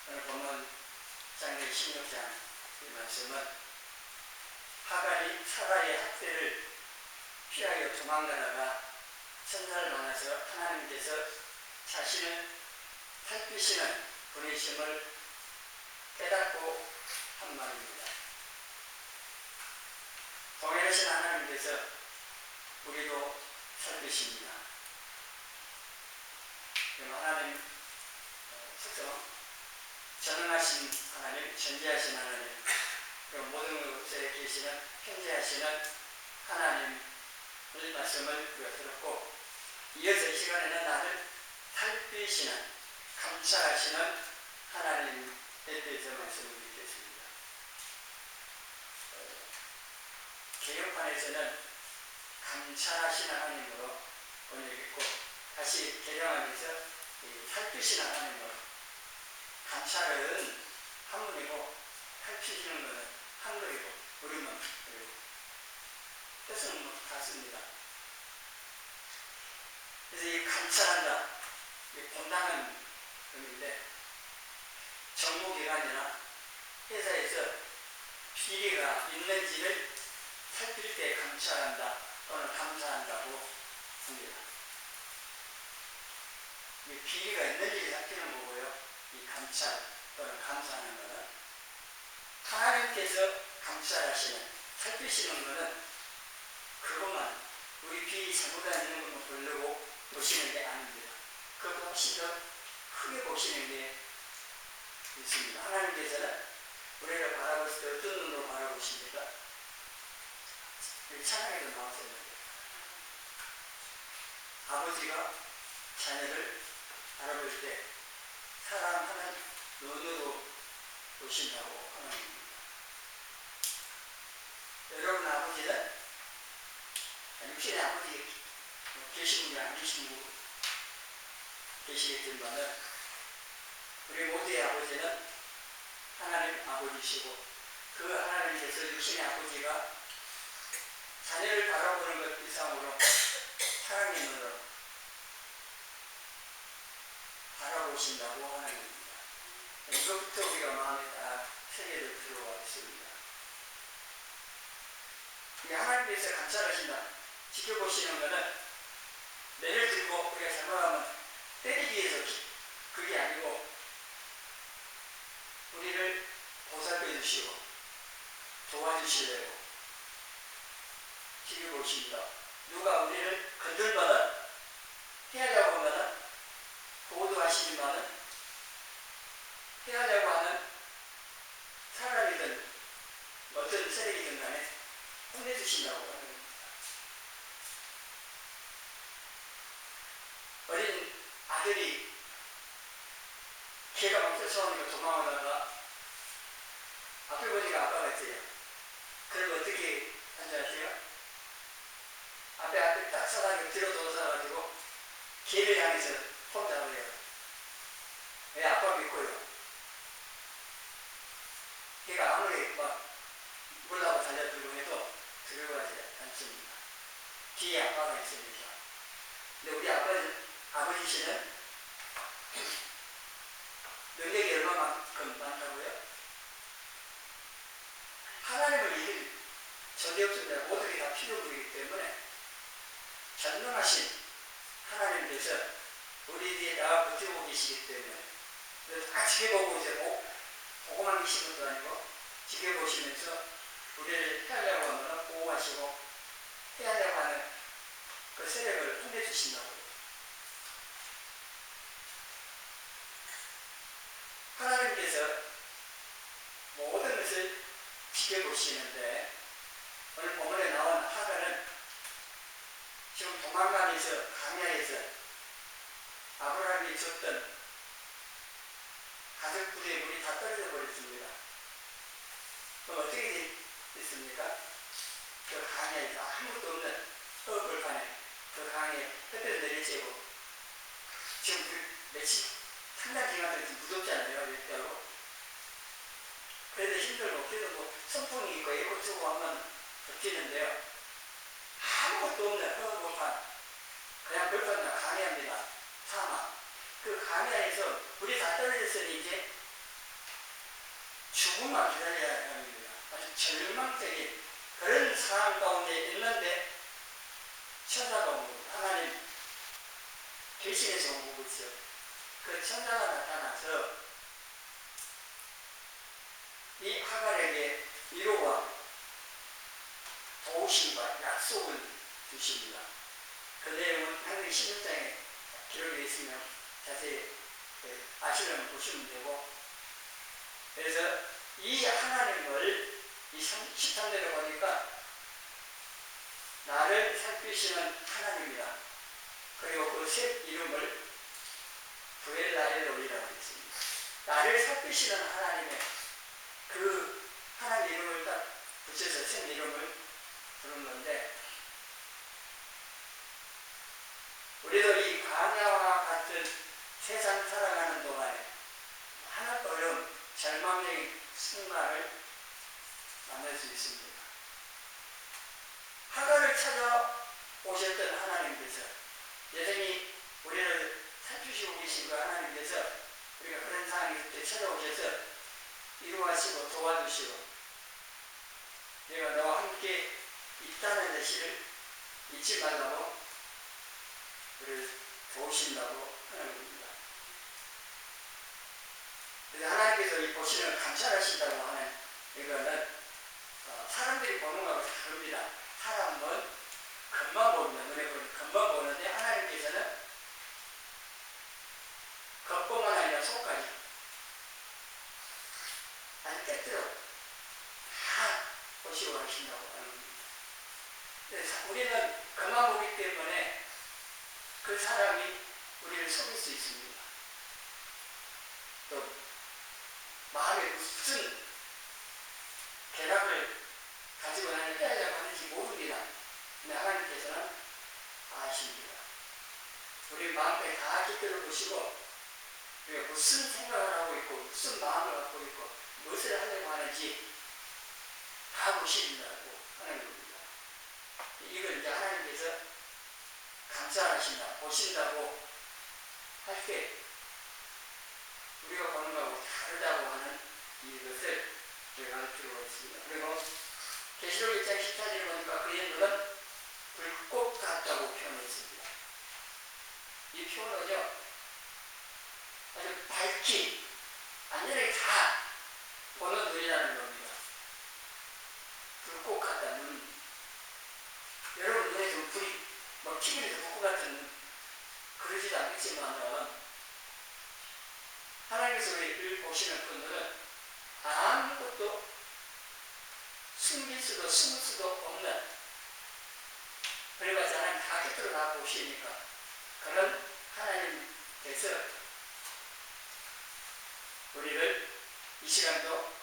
오늘 본문 장례 16장 이 말씀은 하갈이 사라의 학대를 피하여 도망가다가 천사를 만나서 하나님께서 자신을 살피시는 분이심을 깨닫고 한 말입니다. 동일하신 하나님께서 우리도 살피십니다. 하나님 특성, 전능하신 하나님, 전지하신 하나님, 모든 곳에 계시는 편지하시는 하나님의 말씀을 우리가 들었고, 이어서 이 시간에는 나를 살피시는, 감찰하시는 하나님에 대해서 말씀을 드리겠습니다. 개혁판에서는 감찰하시는 하나님으로 번역했고, 다시 개정하면서 살피시는 하나님으로, 감찰은 한문이고 살피시는 것은 한글이고 우리문 그리고 뜻은 같습니다. 그래서 이 감찰한다, 이 본다는 의미인데, 정부기관이나 회사에서 비리가 있는지를 살필 때 감찰한다 또는 감사한다고 합니다. 이 비리가 있는지를 살피는 거고요. 이 감찰 또는 감사하는 것은 하나님께서 감찰하시는, 살피시는 것은 그것만, 우리 비리 잘못되어 있는 것만 보려고 보시는 게 아닙니다. 그것보다 훨씬 더 크게 보시는 게 있습니다. 하나님께서는 우리를 바라보실 때 어떤 눈으로 바라보십니까? 찬양에도 나왔었는데, 아버지가 자녀를 바라볼 때 사랑하는 눈으로 보신다고 하나님입니다. 여러분 아버지는, 육신의 아버지 계신 분이 안 계신 분 계시겠지만, 우리 모두의 아버지는 하나님 아버지시고, 그 하나님께서 육신의 아버지가 자녀를 바라보는 것 이상으로 사랑의 눈으로 바라보신다고 하나님입니다. 이것부터 우리가 마음에 다 새겨져 들어와 있습니다. 하나님께서 감찰하신다, 지켜보시는 것은 매를 들고 우리가 잘못하면 때리기 위해서 그게 아니고, 우리를 보살펴 주시고 도와주시려고 지켜보십니다. 누가 우리를 건들거나 피하려고 하면, 보호하시지만은 피하려고 하는 사람이든 어떤 세력이든 간에 혼내주신다고 하는 겁니다. 어린 아들이 개가 막 쫓아오니까 도망하다가 앞에 보니까 아빠가 있어요. 그럼 어떻게 한지 아세요? 앞에 딱 서가지고 뒤로 돌아서가지고 개를 향해서 손 잡으래요. 왜? 아빠 믿고요. 걔가 아무리 막 물라고 달려들고 해도 들어가지 않습니다. 뒤에 아빠가 있으니까. 근데 우리 아버지시는 능력이 얼마만큼 많다고요? 하나님을 이길 적이 없습니다. 모든 게 다 필요물이기 때문에 전능하신 하나님께서 우리 뒤에 나와 버티고 계시기 때문에 다 지켜보고 이제 보고만 계신 것도 아니고 지켜보시면서 우리를 피하려고 하면 보호하시고 피하려고 하는 그 세력을 혼내주신다고요. 하나님께서 모든 것을 지켜보시는데, 오늘 본문에 나온 하갈은 지금 도망가면서 광야에서 아브라함이 줬던 가족들의 물이 다 떨어져 버렸습니다. 그럼 어떻게 됐습니까? 그 강야에서 아무것도 없는 흙을판에 그 강에 햇볕을 내리쬐고, 지금 그 며칠 상당 기간 동안 무덥잖아요. 이렇게하고. 그래도 힘들고, 그래도 뭐 선풍이 있고 에어컨 쓰고 하면 버티는데요. 아무것도 없는 흙을판, 그냥 벌판이나 강야입니다. 사막. 그 강야에서 물이 다 떨어졌으니 이제 조금만 기다려야 합니다. 아주 절망적인 그런 상황 가운데 있는데 천사가 오고 하나님 대신해서 오고 있어. 그 천사가 나타나서 이 하갈에게 위로와 도우심과 약속을 주십니다. 그 내용은 항상 16장에 기록되어 있으면 자세히 아시려면 보시면 되고, 그래서 이 하나님을 이 13절에 보니까 나를 살피시는 하나님이다. 그리고 그 셋 이름을 부엘라엘로이라고 했습니다. 나를 살피시는 하나님의 그 하나님 이름을 딱 붙여서 셋 이름을 부른 건데, 우리도 이 광야와 같은 세상 살아가는 동안에 하나 어려운 절망적인 순간을 만날 수 있습니다. 하갈을 찾아오셨던 하나님께서 여전히 우리를 살피시고 계신 그 하나님께서 우리가 그런 상황이 있을 때 찾아오셔서 위로하시고 도와주시고 내가 너와 함께 있다는 사실을 잊지 말라고 우리를 도우신다고 하는 겁니다. 그래서 하나님께서 이 보시는 감찰하신다고 하는 이거는 사람들이 보는 거하고 다릅니다. 사람은 금방 봅니다. 눈에 보면 금방 보는데 하나님께서는 겉보만 아니라 속까지 아주 깨뜨려 다 보시고 하신다고 하는 겁니다. 그래서 우리는 금방 보기 때문에 그 사람이 우리를 속일 수 있습니다. 또 마음에 무슨 계략을 가지고 나를 빼려고 하는지 모릅니다. 근데 하나님께서는 아십니다. 우리 마음에 다 깃들어 보시고 우리가 무슨 생각을 하고 있고 무슨 마음을 갖고 있고 무엇을 하려고 하는지 다 보신다고 하는 겁니다. 이걸 이제 하나님께서 감찰하신다, 보신다고 할 때 우리가 보는 거하고 다르다고 하는 이것을 저희가 알 필요가 있습니다. 그리고 계시록 1장 14절에 보니까 그의 눈은 불꽃 같다고 표현했습니다. 이 표현은요 아주 밝기, 완전히 다 보는 눈이라는 겁니다. 불꽃 같다, 눈. 여러분 눈에 좀 불이 막 튀기면서 불꽃 같은 그러지도 않겠지만 하나님께서 우리를 보시는 그 눈은 아무것도 숨길 수도 숨을 수도 없는, 그래가지고 하나님 다 곁으로 다 보시니까 그런 하나님께서 우리를 이 시간도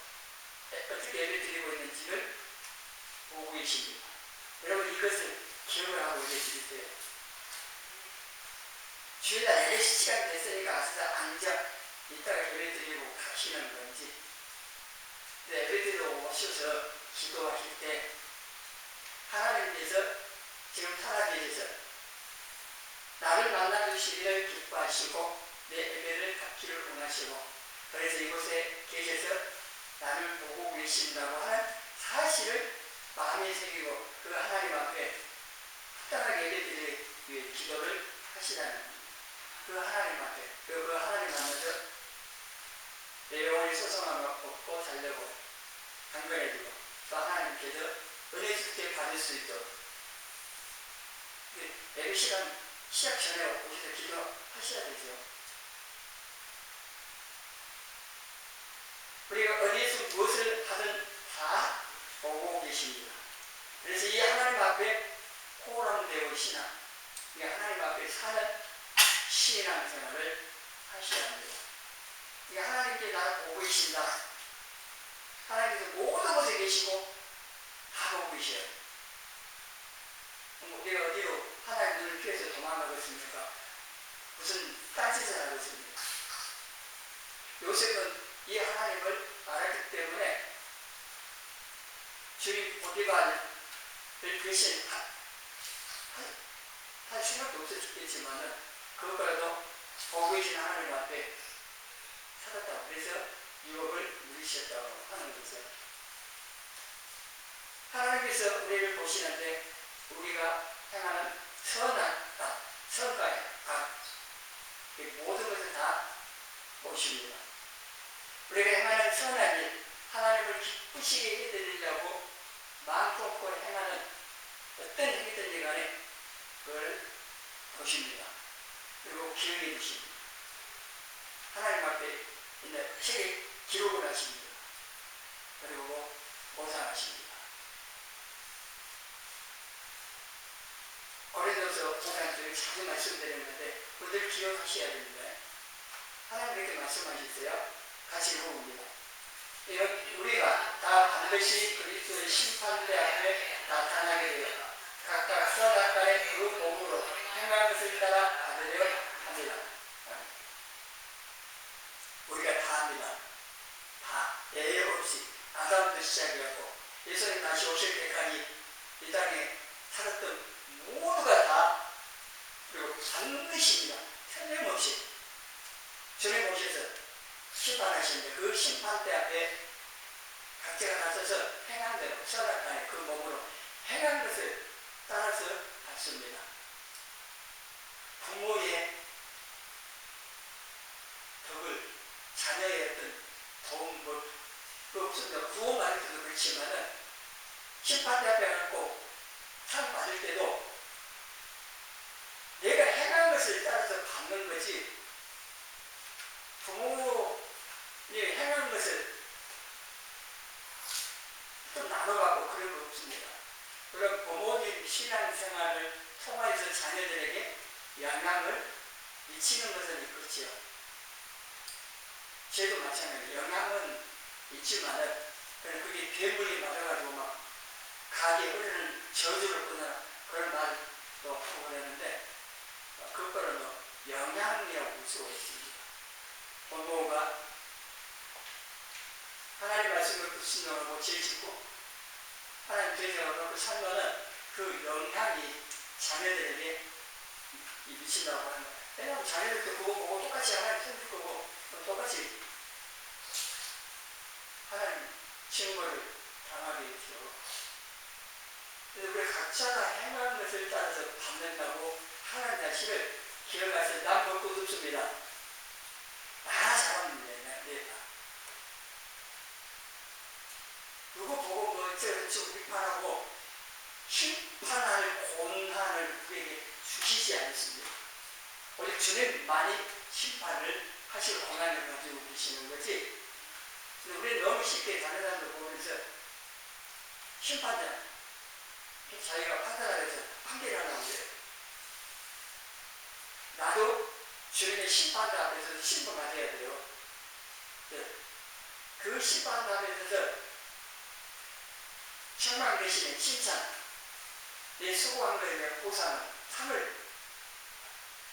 어떻게 예배 드리고 있는지를 보고 계십니다. 여러분 이것을 기억을 하고 예배 드릴 때 주일날 예배 시간이 됐으니까 와서 앉아 이따가 예배 드리고 가시는 건지, 예배 드리러 오셔서 기도하실 때 하나님께서 지금 살아계셔서 나를 만나주시기를 기뻐하시고 내 예배를 받기를 원하시고 그래서 이곳에 계셔서 나를 보고 계신다고 하는 사실을 마음에 새기고 그 하나님 앞에 합당하게 예배드리기 위해 기도를 하시라는 그 하나님 앞에 그 하나님 만나서 내 영혼이 소송함을 얻고 살려고 강건해지고 또 하나님께서 은혜 주께 받을 수 있도록 예배 시간 시작 전에 오셔서 기도하셔야 되죠. 우리가 어디에서 무엇을 하든 다 보고 계십니다. 그래서 이 하나님 앞에 호랑되어 신앙, 이 하나님 앞에 사는 신앙생활을 하셔야 합니다. 이 하나님께 나를 보고 계신다. 하나님께서 모든 곳에 계시고 다 보고 계셔요. 우리가 어디로 하나님 눈을 피해서 도망가고 있습니까? 무슨 딴짓을 하고 있습니까? 요셉은 이 하나님을 알았기 때문에 주인 보디발을 대신 할 생각도 없었겠지만은 그것보다도 보고 계신 하나님 앞에 살았다고. 그래서 유업을 누리시 주셨다고 하는 거죠. 하나님께서 우리를 보시는데 우리가 행하는 선한 선과의 모든 것을 다 보십니다. 우리가 행하는 선한 일, 하나님을 기쁘시게 해드리려고 마음 품고 행하는 어떤 행위든지 간에 그걸 보십니다. 그리고 기억해 주십니다. 하나님 앞에 있는 책에 기록을 하십니다. 그리고 보상하십니다. 고린도서 5장 중에 자주 말씀드렸는데 그들 기억하셔야 됩니다. 하나님 이렇게 말씀하셨어요. 같이 읽어봅니다. 우리가 다 반드시 그리스도의 심판대 앞에 나타나게 되어 각각 선악간의 그 몸으로 행하는 것을 따라 받으려 합니다. 우리가 다 합니다. 다 예외 없이 아담부터 시작해갖고 예수님 다시 오실 때까지 이 땅에 살았던 모두가 다 그리고 반드시입니다. 틀림없이 주님 오셔서 심판하시는데 그 심판대 앞에 각자가 나서서 행한 대로 선악간에 그 몸으로 행한 것을 따라서 받습니다. 부모의 덕을 자녀의 어떤 도움, 무슨 구원 받을 때도 그렇지만은 심판대 앞에 갖고 상 받을 때도 내가 행한 것을 따라서 받는 거지 부모의 행한 것을 또 나눠가고 그런 거 없습니다. 그럼 부모님 신앙생활을 통해서 자녀들에게 영향을 미치는 것은 그렇지요. 저도 마찬가지예요. 영향은 있지만은 그게 괴물이 맞아가지고 막 가게 흐르는 저주를 끊어라 그런 말도 하고 그랬는데 그거는 영향이라고 볼 수가 있습니다. 부모가 하나님 말씀을 불신하고 죄짓고 하나님 죄정하고 살면은 그 영향이 자녀들에게 미친다고 하는 거예요. 왜냐하면 자녀들도 그거 보고 똑같이 하나님 품을 거고 똑같이 하나님 징벌을 당하게 되죠. 그래서 우리 각자가 행한 것을 따라서 받는다고 하나님 자신을 기억하셔서 난 볼 것 없습니다. 나 잘하는데 내가 누구 보고 저쪽 비판하고 심판할 공한을 우리에게 주시지 않습니다. 우리 주님만이 심판을 하실 공한을 가지고 계시는 거지. 근데 우리는 너무 쉽게 다른 사람들 보면서 심판자 자기가 판단을 해서 판결을 하려고 해요. 나도 주님의 심판자 앞에서 신분받아야 돼요. 그 심판자 앞에서 천만 대신에 칭찬, 내 수고한 것에 대한 보상, 상을,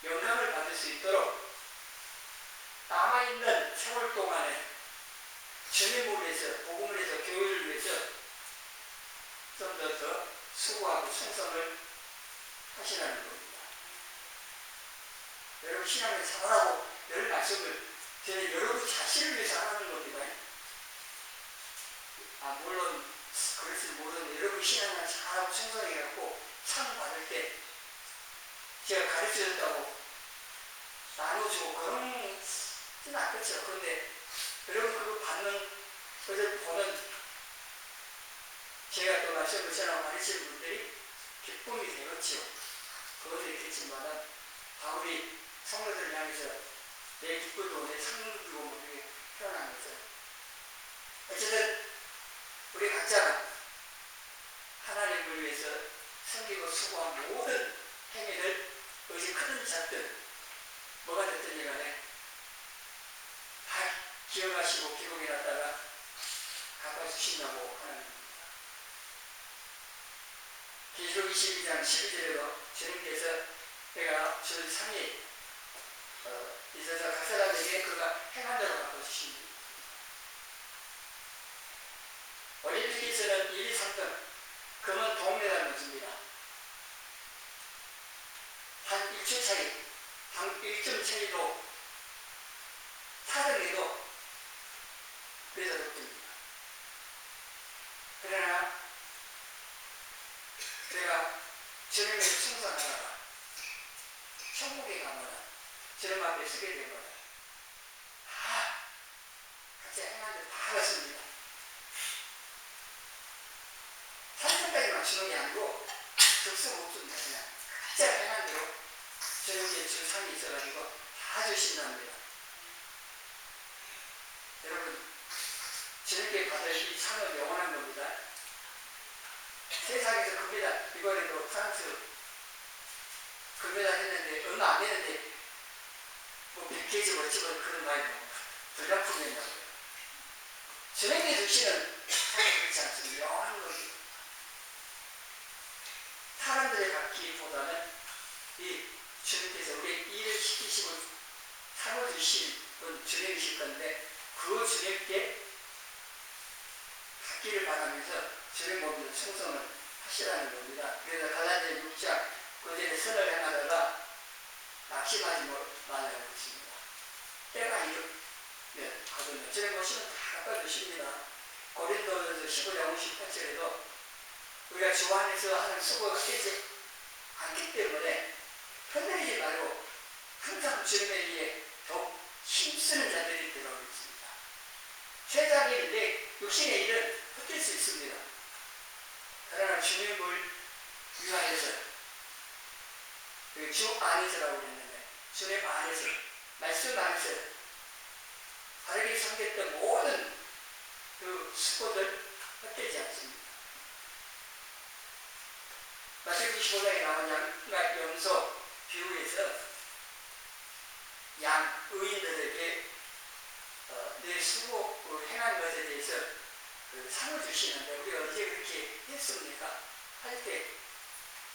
영광을 받을 수 있도록 남아있는 세월 동안에 주님을 위해서, 복음을 위해서, 교회를 위해서 좀 더 수고하고 충성을 하시라는 겁니다. 여러분 신앙을 잘하라고 늘 말씀을 저는 여러분 자신을 위해서 하는 겁니다. 물론 그럴지 모르는 여러분 신앙을 잘하고 충성해갖고 상 받을 때 제가 가르쳐줬다고 나눠주고 그런 건 않겠죠. 그런데 여러분 그거 받는 것을 보는 제가 또 말씀을 전하고 가르치는 분들이 기쁨이 되겠죠. 그것도 있겠지만 바울이 성도들을 향해서 내 기쁨도 내 상도 모르게 표현한 거죠. 어쨌든 우리 각자가 하나님을 위해서 섬기고 수고한 모든 행위를 의지 크든 작든 뭐가 됐든지 간에 다 기억하시고 기록해놨다가 갚아 주신다고 하는 겁니다. 계시록 22장 12절에도 주님께서 내가 줄 상에 있어서 각 사람에게 그가 행한 대로 갚아 주십니다. 올림픽에서는 1, 2, 3등 금은 동메달 넣습니다. 한 1초 차이, 한 1점 차이도 4등에도 그래서 독립니다. 그러나 내가 주님을 충성하다가 천국에 가면 주님 앞에 서게 되면 같이 행하는 다 같습니다. 산성까지만 주는 게 아니고 적성 없습니다. 그냥 각자 행한 대로 주님께 주 상이 있어가지고 다 주신답니다. 여러분, 주님께 받을 이 상은 영원한 겁니다. 세상에서 금메달, 이번에도 프랑스 금메달 했는데 얼마 안 됐는데 뭐 100kg 멋지고 그런 말이 너무 불량품이었냐고요. 주님께 주시는 상이 그렇지 않습니다. 영원한 겁니다. 사람들의 받기보다는 이 주님께서 우리 일을 시키시고 사모주신 분 주님이실 건데 그 주님께 받기를 바라면서 주님 몸으로 충성을 하시라는 겁니다. 그래서 갈라디아 6장 그전에 선을 행하다가 낙심하지 말라고 했습니다. 때가 이르면 하거든요. 주님 모시면 다 갚아주십니다. 고린도전서 15장 58절에도 우리가 주 안에서 하는 수고가 깨지 않기 때문에 흔들리지 말고 항상 주님의 일에 더욱 힘쓰는 자들이 되라고 있습니다. 세상의 일에 육신의 일은 헛될 수 있습니다. 그러나 주님을 위하여서 주 안에서라고 그랬는데 주님 안에서 말씀 안에서 바르게 섬겼던 모든 그 수고들 헛되지 않습니다. 마태복음 25장에 나온 양과 염소 비유에서 양 의인들에게 내 수고 행한 것에 대해서 상을 주시는데 우리가 언제 그렇게 했습니까? 할 때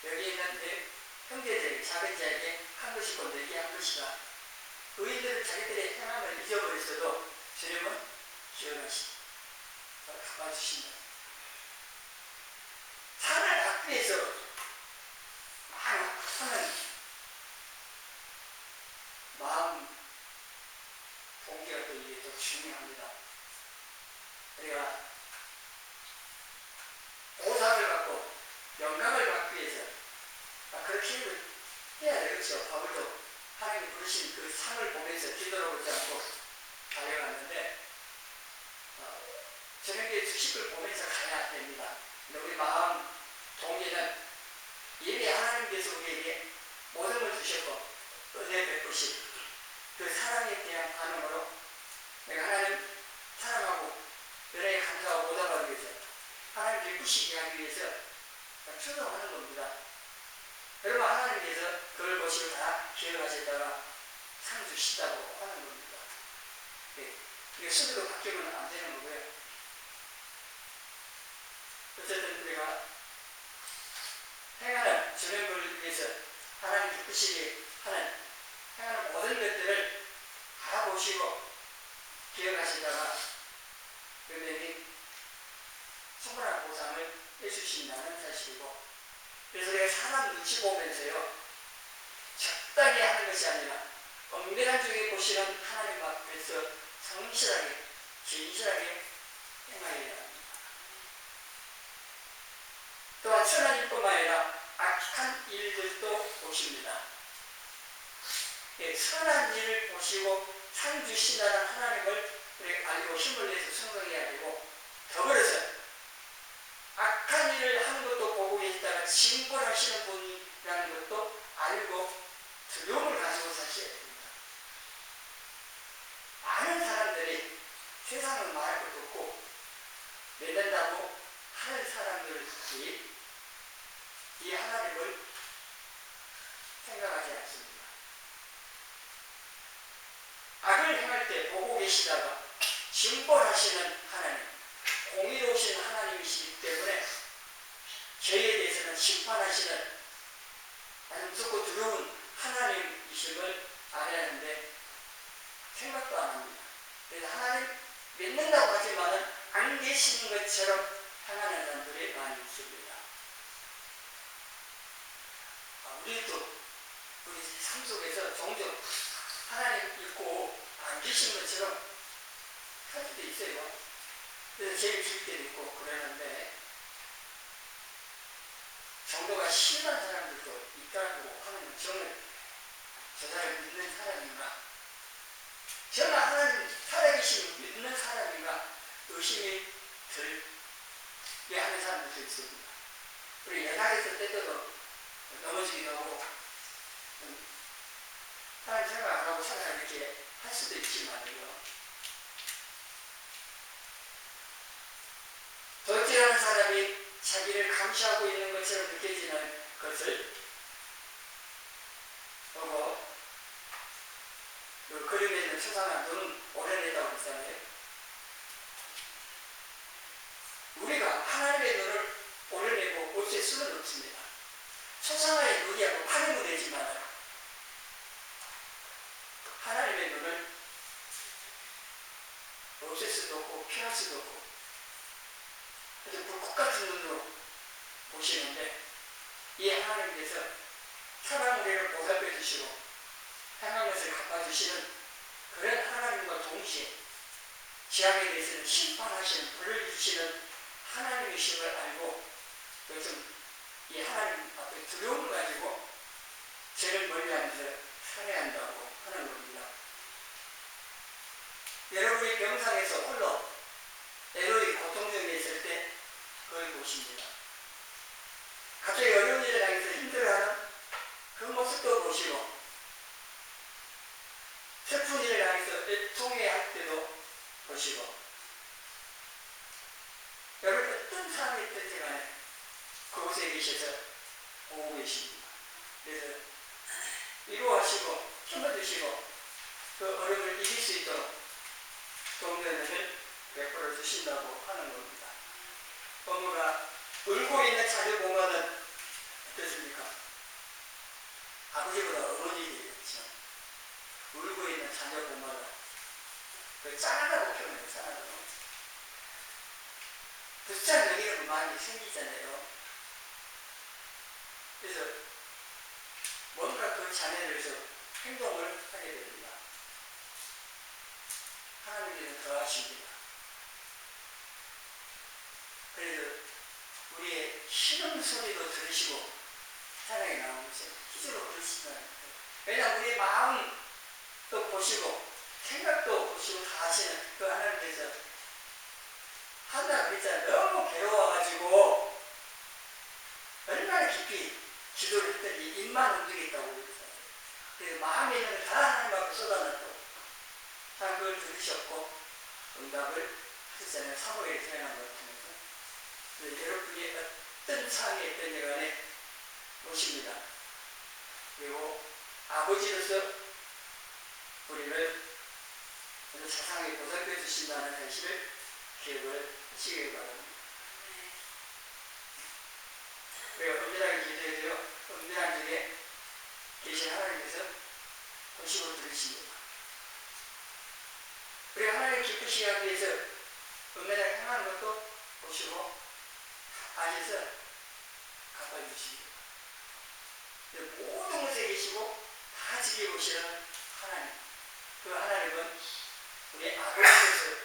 여기 있는데 형제들 작은 자에게 한 것이고 내게 한 것이다. 의인들은 자기들의 행함을 잊어버렸어도 주님은 기억하시고 갚아주신다. 상을 받기 위해서 하는 마음 동기가 또 이게 또 중요합니다. 우리가 보상을 받고 영광을 받기 위해서 그렇게 해야 되겠죠. 바울도 하나님이 부르신 그 상을 보면서 뒤돌아보지 않고 달려갔는데 저녁에 주식을 보면서 가야 됩니다. 근데 우리 마음 동기는 이미 하나님께서 우리에게 모든 걸 주셨고 은혜 베푸신 그 사랑에 대한 반응으로 내가 하나님 사랑하고 은혜에 감사하고 보답하기 위해서 하나님 기쁘시게 하기 위해서 충성하는 겁니다. 여러분 하나님께서 그걸 보시고 다 기억하셨다가 상 주시다고 하는 겁니다. 이게 순으로 바뀌면 안 되는 거고요. 어쨌든 우리가 행하는 주님을 위해서 하나님 기쁘시게 하는 행하는 모든 것들을 다 보시고 기억하시다가 그분이 충분한 보상을 해주신다는 사실이고, 그래서 우리가 사람 눈치 보면서요 적당히 하는 것이 아니라 엄밀한 중에 보시는 하나님 앞에서 성실하게 진실하게 행하여야 합니다. 또한 선한 일뿐만 아니라 악한 일들도 보십니다. 선한 일을 보시고 상 주신다는 하나님을 우리가 알고 힘을 내서 충성해야 되고, 더불어서 악한 일을 하는 것도 보고 계시다가 징벌하시는 분이라는 것도 알고 두려움을 가지고 사셔야 됩니다. 많은 사람들이 세상을 말할 것도 없고 믿는다고 하는 사람들이 이 하나님을 생각하지 않습니다. 악을 행할 때 보고 계시다가 징벌하시는 하나님, 공의로우신 하나님이시기 때문에 죄에 대해서는 심판하시는 아주 무섭고 두려운 하나님이심을 알아야 하는데 생각도 안 합니다. 그래서 하나님 믿는다고 하지만은 안 계시는 것처럼 행하는 사람들이 많이 있습니다. 우리도 우리 삶 속에서 종종 하나님 있고 안 계신 것처럼 할 수도 있어요. 그래서 제일 줄 때도 있고 그러는데 정도가 심한 사람들도 있다고 하는 저는 저 사람을 믿는 사람인가? 저는 하나님 살아계신 믿는 사람인가? 의심이 들게 하는 사람들도 있습니다. 우리 연락했을 때도 넘어지기도 하고 하나님 생각 안 하고 살아 이렇게 할 수도 있지만요. 도둑질하는 사람이 자기를 감시하고 있는 것처럼 느껴지는 것을 보고 그 그림에 있는 초상화 눈은 오래내다고 했잖아요. 우리가 하나님의 눈을 오래내고 없앨 수는 없습니다. 초상화의 눈이하고 파는 눈이지만 하나님의 눈을 없앨 수도 없고 피할 수도 없고 아주 불꽃 같은 눈으로 보시는데 이 하나님께서 사랑 우리를 보살펴 주시고 행한 것을 갚아주시는 그런 하나님과 동시에 죄악에 대해서는 심판하시는 벌을 주시는 하나님이심을 알고 요즘 이 하나님 앞에 두려움을 가지고 죄를 멀리하면서 살아야 한다고 하는 겁니다. 여러분이 병상에서 홀로 애로이 고통 중에 있을 때 그걸 보십니다. 갑자기 어려운 일을 당해서 힘들어하는 그 모습도 보시고 슬픈 일을 당해서 통회할 때도 보시고 여러분 어떤 사람이 있든지 간에 그곳에 계셔서 보고 계십니다. 그래서 위로하시고 힘을 주시고 그 어려움을 이길 수 있도록 동료를 베풀어 주신다고 하는 겁니다. 부모가 울고 있는 자녀 보면은 어떻습니까? 아버지보다 어머니들이겠죠. 울고 있는 자녀 보면은 그 짠하다고 표현해요. 짠하다고. 불쌍히 여기는 마음이 생기잖아요. 그래서 뭔가 그 자녀를 위해서 행동을 하게 됩니다. 하나님께서 더하십니다. 그래서 우리의 신음소리도 들으시고 사랑에 나오면서 기적으로 그러시면 왜냐하면 우리의 마음도 보시고 생각도 보시고 다 하시는 그 하나님께서 하나 그랬잖아요. 너무 괴로워가지고 얼마나 깊이 기도를 했더니 입만 움직였다고 그랬어요. 그래서 마음에 있는 걸 다 하나님 앞에 쏟아냈고 참 그걸 들으셨고 응답을 하셨잖아요. 사무엘이 생각한 것 같으면서 여러분이 어떤 상황에 있든지 간에 모십니다. 그리고 아버지로서 우리를 세상에 보살펴 주신다는 사실을 기억을 하시기 바랍니다. 우리가 은밀하게 기도해야 돼요. 은밀한 중에 계신 하나님께서 보시고 들으십니다. 우리가 하나님 기쁘시게 하기 위해서 은밀하게 행하는 것도 보시고 아셔서 갚아주십니다. 모든 것에 계시고 다 지켜보시는 하나님. 그 하나님은 우리 아버지께서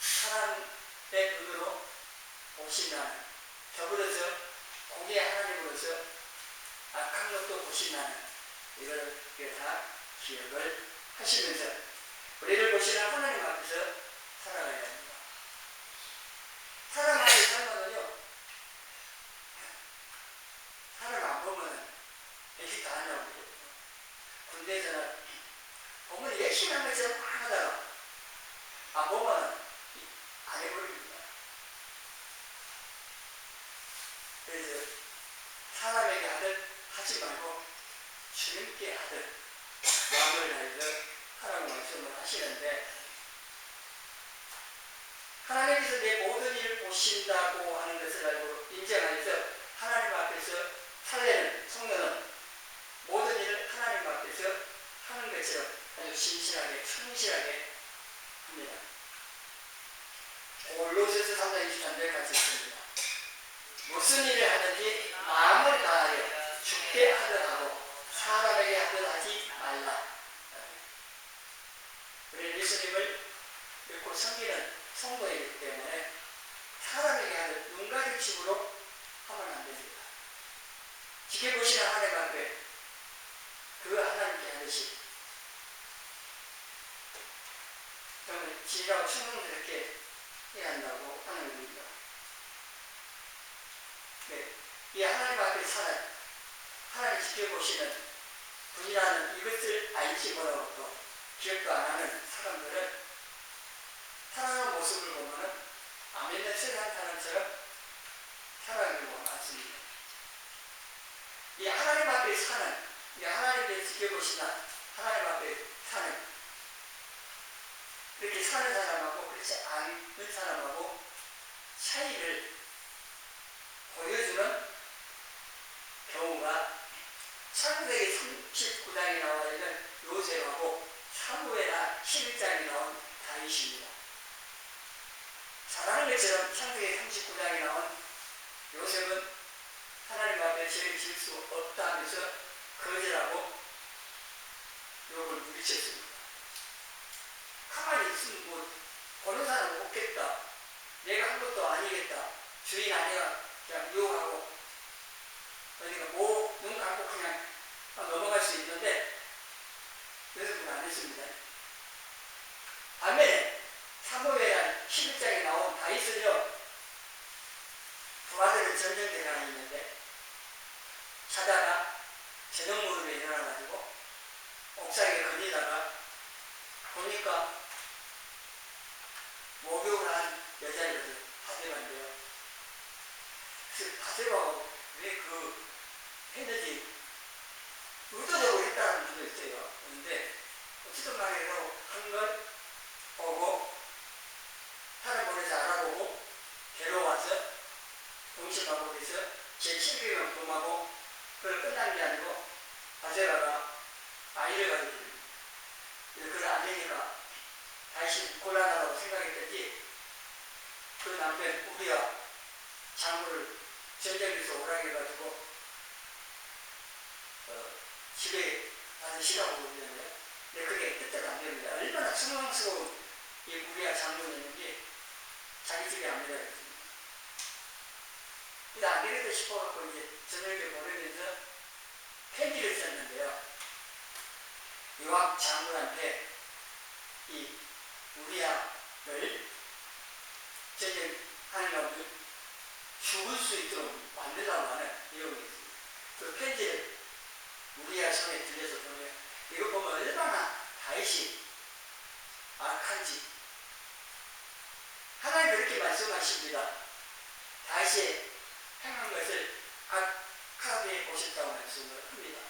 사람의 눈으로 보신다는 더불어서 공의 하나님으로서 악한 것도 보신다는 이걸 다 기억을 하시면서 우리를 보시는 하나님 앞에서 살아가야 합니다. 사람 앞에 살면은요 사람 안 보면은 애기 다 한다고 그래요. 군대에서는 보면 열심히 한 것처럼 막 하다가 안 보면은 안 해버립니다. 그래서 사람에게 하듯 하지 말고 주님께 하듯 마음을 다해서 하라고 말씀을 하시는데 하나님께서 내 모든 일을 보신다고 하는 것을 알고 인정하여서 하나님 앞에서 살려는 성도는 모든 일을 하나님 앞에서 하는 것처럼 아주 진실하게 성실하게 합니다. 골로새서 3장 23절에 같이 있습니다. 무슨 일을 하든지 마음을 다하여 주께 하듯 하고 사람에게 하듯 하지 말라. 우리 예수님을 믿고 거룩하고 섬기는 성도이기 때문에 사람에게 하는 눈 가릴 식으로 하면 안 됩니다. 지켜보시는 하나님 앞에 그 하나님께 하듯이 정말 진실하고 충성스럽게 해야 한다고 하는 겁니다. 네, 이 하나님 앞에 사는 하나님 지켜보시는 분이라는 이것을 알지 못하고 기억도 안 하는 사람들은 살아가는 모습을 보면 안 믿는 세상 사람처럼 살아가는 경우가 많습니다. 이 하나님 앞에 사는, 이 하나님께 지켜보시나 하나님 앞에 사는, 그렇게 사는 사람하고 그렇지 않은 사람하고 차이를 보여주는 경우가 창세기 39장에 나와 있는 요셉하고 사무엘하 11장에 나온 다윗입니다. 잘 아는 것처럼 창세기 39장에 나온 요셉은 하나님 앞에 죄를 지을 수 없다 하면서 거절하고 욕을 물리쳤습니다. 가만히 있으면 뭐 보는 사람은 없겠다. 내가 한 것도 아니겠다. 주인 아내가 그냥 미워하고 그러니까 뭐 눈 감고 그냥 넘어갈 수 있는데 요셉은 안 했습니다. 반면에 사무엘하 11장에 나온 다윗은요, 부하들은 전쟁대장이 있는데 자다가 저녁 무렵에 일어나가지고 옥상에 걸리다가 보니까 목욕을 한 여자애거든. 바세바인데요. 그래서 바세바가 왜 그 했는지 의도적으로 했다는 분도 있어요. 그런데 어쨌든 간에 한 걸 보고 하늘 보내서 알아보고 데려와서 동심하고에서 제7개월 범하고 그걸 끝난 게 아니고 바세바가 아이를 가지고 그걸 안 되니까 다시 곤란하다고 생각했더니 그 남편 우리야 장모를 전쟁에서 오라게 해가지고 집에 가서 쉬라고 그러는데 근데 그게 뜻대로 안 됩니다. 얼마나 충성스러운 이 우리야 장모였는지 자기 집에 안 내려갔습니다. 근데 안 되겠다 싶어갖고 이제 저녁에 보내면서 편지를 썼는데요. 요압 장군한테 이 우리야를 전쟁하는 놈을 죽을 수 있도록 만들라고 하는 내용이 있습니다. 그 편지를 우리야 손에 들려서 보면 이거 보면 얼마나 다윗이 악한지 하나님 그렇게 말씀하십니다. 다윗이 행한 것을 악하게 보셨다고 말씀을 합니다.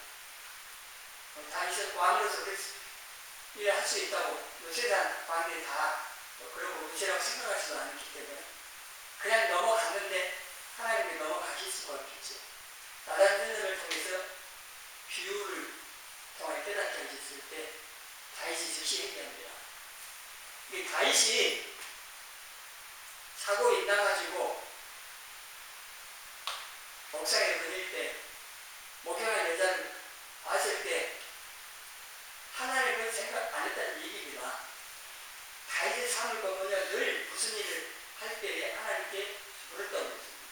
다윗은 왕으로서 일을 할 수 있다고 세상 왕들이 다 그러고 무시라고 생각하지도 않았기 때문에 그냥 넘어갔는데 하나님이 넘어가실 수가 없겠죠. 나단 선생을 통해서 비유를 통해 깨닫게 하셨을 때 다윗이 즉시 얘기합니다. 이 다윗이 사고에 있나가지고 옥상에 걸릴 때 목욕한 여자를 봤을 때 하나님은 생각 안 했다는 얘기입니다. 다윗의 삶을 보면 늘 무슨 일을 할 때에 하나님께 물었다고 했습니다.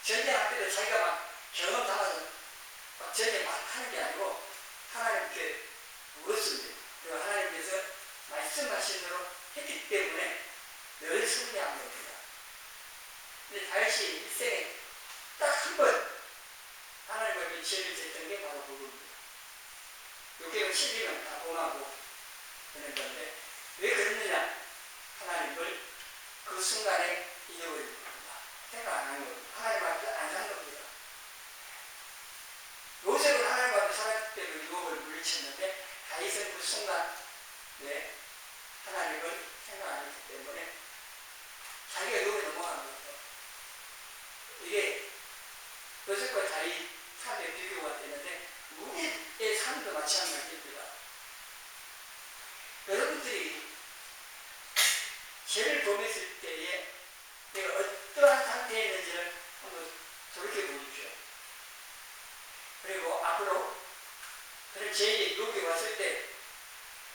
전쟁할 때도 자기가 막 경험 담아서 막 전쟁 막 하는 게 아니고 하나님께 물었습니다. 그리고 하나님께서 말씀하신 대로 했기 때문에 늘 승리한 겁니다. 근데 다윗이 일생에 딱 한 번 하나님 앞에 죄를 졌던 게 바로 그겁니다. 6개월 10일은 다 봉하고 되는 건데 왜 그랬느냐? 하나님을 그 순간에 잊어버린 겁니다. 생각 안 한 겁니다. 하나님 앞에 안 산 겁니다. 요셉은 하나님 앞에 살았기 때문에 유혹을 물리쳤는데 다윗은 그 순간 하나님을 생각 안 했기 때문에 자기가 유혹에 넘어간 거죠. 이게 요셉과 다윗 삶의 비교가 되는데 우리의 삶도 마찬가지입니다. 여러분들이 죄를 범했을 때에 내가 어떠한 상태에 있는지를 한번 돌이켜 보십시오. 그리고 앞으로 그런 죄의 유혹이 왔을 때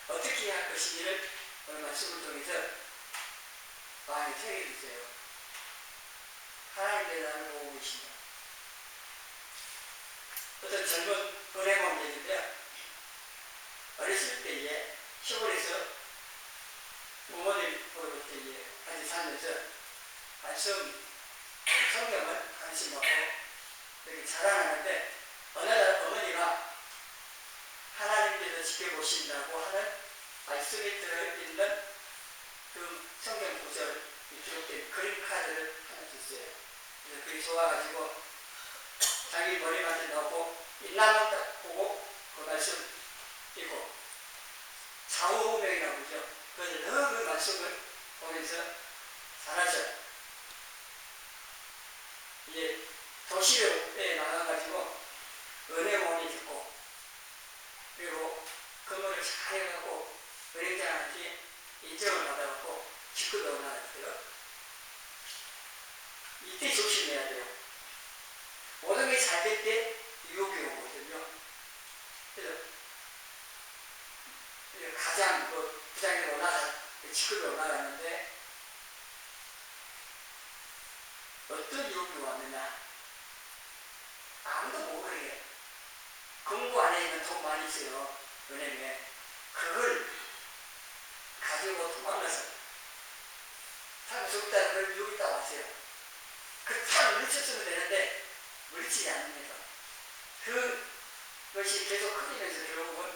어떻게 해야 할 것인지를 오늘 말씀을 통해서 마음에 새겨주세요. 하나님께서 나를 보고 계십니다. 어떤 젊은 은행원 얘기인데요. 어렸을 때에 시골에서 부모님 보로부터 같이 살면서 말씀, 성경을 관심 받고 이렇게 자라나는데 어느 날 어머니가 하나님께서 지켜보신다고 하는 말씀이 들어있는 그 성경 구절이 기록된 그림 카드를 하나 줬어요. 그래서 그게 좋아가지고 자기 머리맡에 넣고 일나만 딱 보고 그 말씀 읽고 좌우명이라고 그러죠. 그래서 늘 그 말씀을 보면서 살았어요. 이제 도시로에 나가가지고 은행원이 듣고 그리고 근무를 잘 해갖고 은행장한테 인정을 받아갖고 직급이 올라갔어요. 이때 조심해야 돼요. 모든 게 잘 될 때 유혹이 오거든요. 그래서 가장 부장이 직급이 올라갔는데 어떤 유혹이 왔느냐? 아무도 모르게 금고 안에 있는 돈 많이 있어요. 은행에. 그걸 가지고 도망가서 사람 죽다는 걸 유혹이 딱 왔어요. 그 차를 물리쳤으면 되는데 물리치지 않습니다. 그것이 계속 커지면서 결국은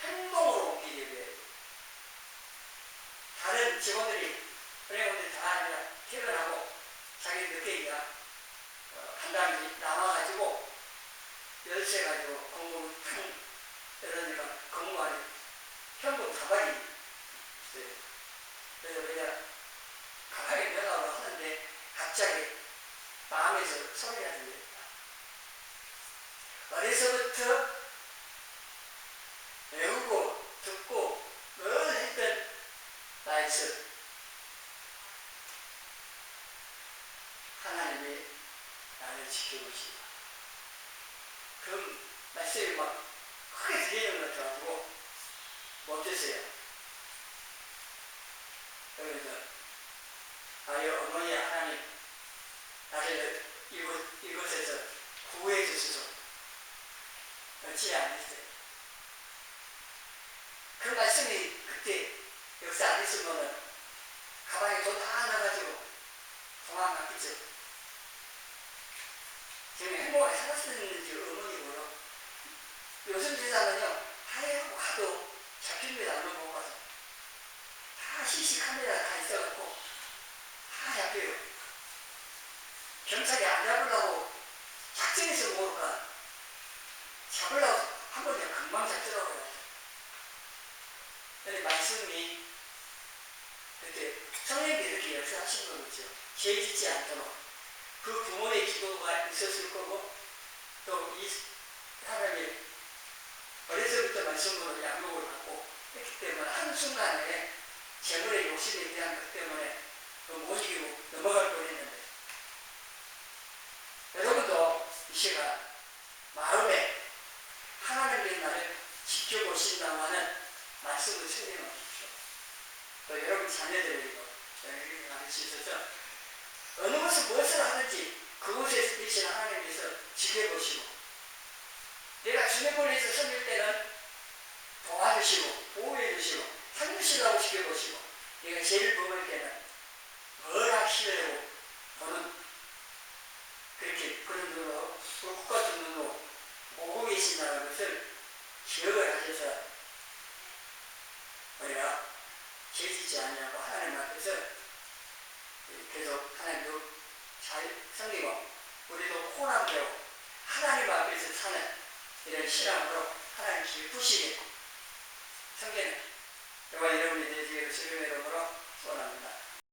행동으로 옮기게 돼요. 다른 직원들이, 은행원들이 다 아니라 퇴근하고 자기 늦게니까 간단히 남아가지고 열쇠 가지고 공무원 탕 이러니까 공무원이 현금 가발이 있어요. 그래서 그냥 가발이 내가고 하는데 갑자기 마음에서 소리가 들립니다. 어려서부터 외우고 듣고 늘 했던 말씀, 하나님이 나를 지켜보시고 그럼 말씀이 막 크게 들리는 것 같아가지고 멈췄어요. 그러면서 아유 어머니 하나님 나를 이곳에서 구해 주소서 어찌 안 했어요. 그 말씀이 그때 역사 안 했으면은 가방에 돈 다 넣어가지고 도망갔겠죠. 지금 행복하게 살았었는지 어머니고요. 요즘 세상은요 하얘하고 가도 잡힙니다. 얼른 못 가서 다 CC 카메라 다 있어갖고 다 잡혀요. 경찰이 안 잡으려고 작정해서 모를까 잡으려고 한 번에 금방 잡더라고요. 근데 말씀이 그때 성령님이 이렇게 역사하신 거겠죠. 죄 짓지 않도록 그 부모의 기도가 있었을 거고 또 이 사람이 어려서부터 말씀으로 양육을 받고 했기 때문에 한순간에 재물의 욕심에 대한 것 때문에 못 이기고 넘어갈 뻔했는데 여러분도 이 시간 마음에 하나님의 나를 지켜보신다고 하는 말씀을 새겨놓으십시오. 또 여러분 자녀들에게도 이렇게 가르쳐 있어서 어느 곳에 무엇을 하든지 그곳에 계신 하나님께서 지켜보시고 내가 주님을 위해서 섬길 때는 도와주시고 보호해주시고 살려주시라고 지켜보시고 내가 죄를 범할 때는 뭘 하시려고 보는 그렇게 그런 눈으로 불꽃 같은 눈으로 보고 계신다는 것을 기억을 하셔서 우리가 죄 짓지 않냐고 하나님 앞에서 계속 하나님도 잘 섬기고 우리도 호남되고 하나님 앞에서 사는 이런 신앙으로 하나님 기쁘시게 섬기는 저와 여러분이 되시기를 주님의 이름으로 소원합니다.